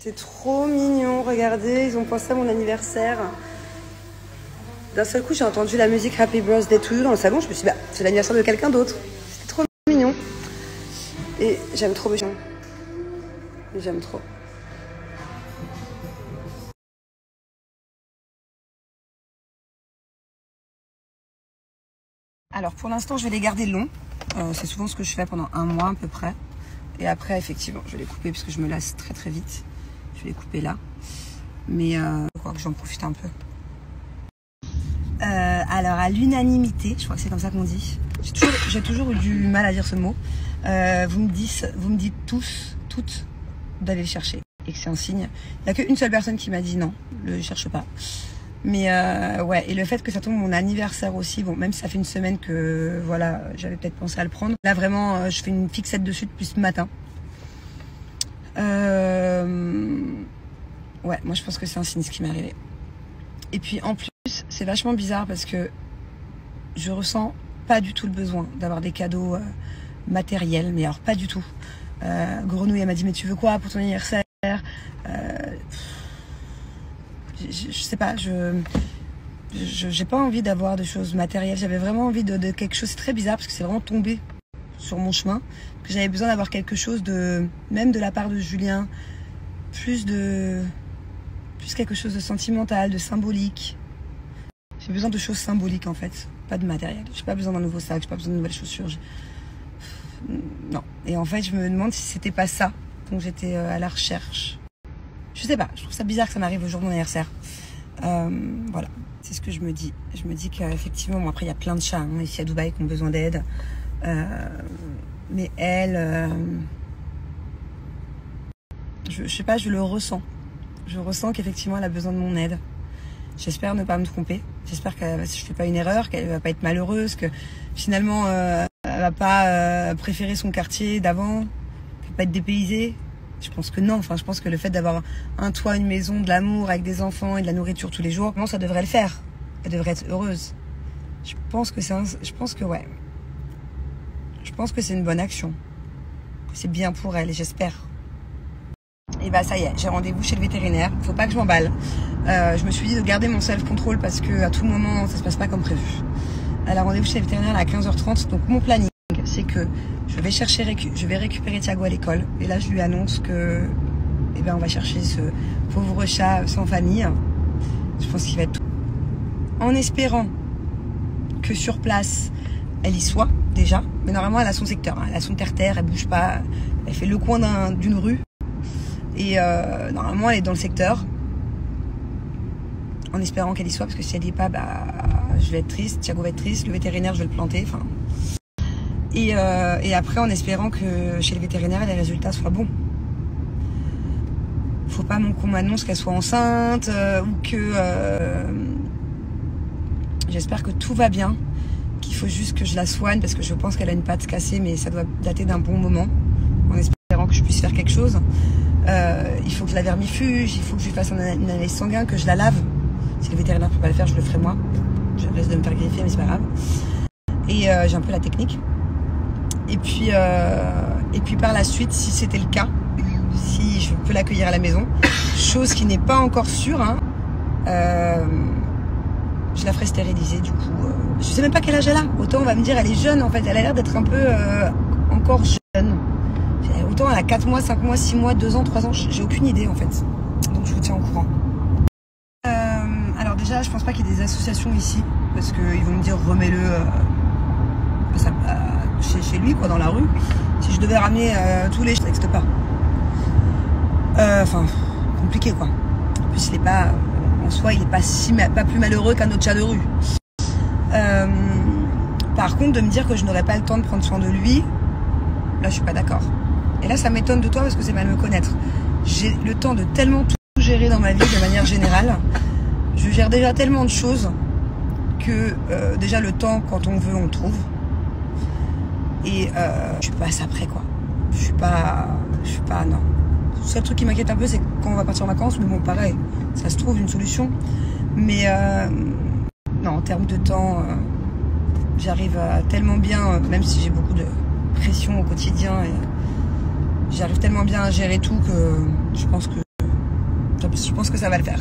C'est trop mignon, regardez, ils ont pensé à mon anniversaire. D'un seul coup, j'ai entendu la musique Happy Birthday to You dans le salon. Je me suis dit, bah, c'est l'anniversaire de quelqu'un d'autre. C'est trop mignon. Et j'aime trop mignon. J'aime trop. Alors pour l'instant, je vais les garder longs. C'est souvent ce que je fais pendant un mois à peu près. Et après, effectivement, je vais les couper parce que je me lasse très très vite. Je vais les couper là. Mais je crois que j'en profite un peu. Alors à l'unanimité, je crois que c'est comme ça qu'on dit. J'ai toujours eu du mal à dire ce mot. Vous me dites tous, toutes, d'aller le chercher. Et que c'est un signe. Il n'y a qu'une seule personne qui m'a dit non, ne le cherche pas. Mais ouais, et le fait que ça tombe mon anniversaire aussi, bon, même si ça fait une semaine que voilà, j'avais peut-être pensé à le prendre. Là vraiment, je fais une fixette dessus depuis ce matin. Ouais, moi je pense que c'est un signe ce qui m'est arrivé. Et puis en plus, c'est vachement bizarre parce que je ressens pas du tout le besoin d'avoir des cadeaux matériels, mais alors pas du tout. Grenouille, elle m'a dit mais tu veux quoi pour ton anniversaire? Je sais pas, j'ai pas envie d'avoir de choses matérielles. J'avais vraiment envie de quelque chose. C'est très bizarre parce que c'est vraiment tombé sur mon chemin. Que j'avais besoin d'avoir quelque chose de, même de la part de Julien, plus quelque chose de sentimental, de symbolique. J'ai besoin de choses symboliques en fait, pas de matériel. J'ai pas besoin d'un nouveau sac, j'ai pas besoin de nouvelles chaussures. Non. Et en fait, je me demande si c'était pas ça dont j'étais à la recherche. Je sais pas, je trouve ça bizarre que ça m'arrive le jour de mon anniversaire. Voilà, c'est ce que je me dis. Je me dis qu'effectivement, bon, après il y a plein de chats hein, ici à Dubaï qui ont besoin d'aide. Mais elle, je sais pas, je le ressens. Je ressens qu'effectivement elle a besoin de mon aide. J'espère ne pas me tromper. J'espère que je fais pas une erreur, qu'elle va pas être malheureuse, que finalement elle va pas préférer son quartier d'avant, qu'elle va pas être dépaysée. Je pense que non. Enfin, je pense que le fait d'avoir un toit, une maison, de l'amour avec des enfants et de la nourriture tous les jours, ça devrait le faire. Elle devrait être heureuse. Je pense que ouais. Je pense que c'est une bonne action. C'est bien pour elle et j'espère. Et bah ça y est, j'ai rendez-vous chez le vétérinaire. Faut pas que je m'emballe. Je me suis dit de garder mon self-control parce que à tout moment ça se passe pas comme prévu. Elle a rendez-vous chez le vétérinaire à 15h30. Donc mon planning, c'est que je vais récupérer Thiago à l'école. Et là je lui annonce que eh ben, on va chercher ce pauvre chat sans famille. Je pense qu'il va être tout. En espérant que sur place elle y soit déjà. Mais normalement elle a son secteur, hein. Elle a son terre-terre, elle bouge pas. Elle fait le coin d'une rue. Et normalement elle est dans le secteur. En espérant qu'elle y soit, parce que si elle n'y est pas, bah, je vais être triste, Thiago va être triste, le vétérinaire je vais le planter, enfin. Et après en espérant que chez le vétérinaire les résultats soient bons. Faut pas qu'on m'annonce qu'elle soit enceinte ou que j'espère que tout va bien, qu'il faut juste que je la soigne parce que je pense qu'elle a une patte cassée, mais ça doit dater d'un bon moment. En espérant que je puisse faire quelque chose. Il faut que je la vermifuge, il faut que je lui fasse une analyse sanguine, que je la lave. Si le vétérinaire ne peut pas le faire, je le ferai moi. Je laisse de me faire greffer, mais c'est pas grave. Et j'ai un peu la technique. Et puis par la suite, si c'était le cas, si je peux l'accueillir à la maison, chose qui n'est pas encore sûre, hein, je la ferai stériliser du coup. Je sais même pas quel âge elle a. Autant on va me dire elle est jeune en fait, elle a l'air d'être un peu encore jeune. Autant elle a 4 mois, 5 mois, 6 mois, 2 ans, 3 ans, j'ai aucune idée en fait. Donc je vous tiens au courant. Alors déjà, je pense pas qu'il y ait des associations ici, parce qu'ils vont me dire remets-le chez lui, quoi, dans la rue. Si je devais ramener tous les... Ça n'existe pas. Enfin, compliqué quoi. En plus, il est pas... En soi, il est pas plus malheureux qu'un autre chat de rue. Par contre, de me dire que je n'aurais pas le temps de prendre soin de lui, là, je suis pas d'accord. Et là, ça m'étonne de toi parce que c'est mal me connaître. J'ai le temps de tellement tout gérer dans ma vie de manière générale. Je gère déjà tellement de choses que déjà le temps, quand on veut, on le trouve. Et je suis pas à ça près, quoi. Je suis pas, non. Le seul truc qui m'inquiète un peu, c'est quand on va partir en vacances. Mais bon, pareil, ça se trouve une solution. Mais non, en termes de temps, j'arrive tellement bien, même si j'ai beaucoup de pression au quotidien. Et j'arrive tellement bien à gérer tout que je pense que Je pense que ça va le faire.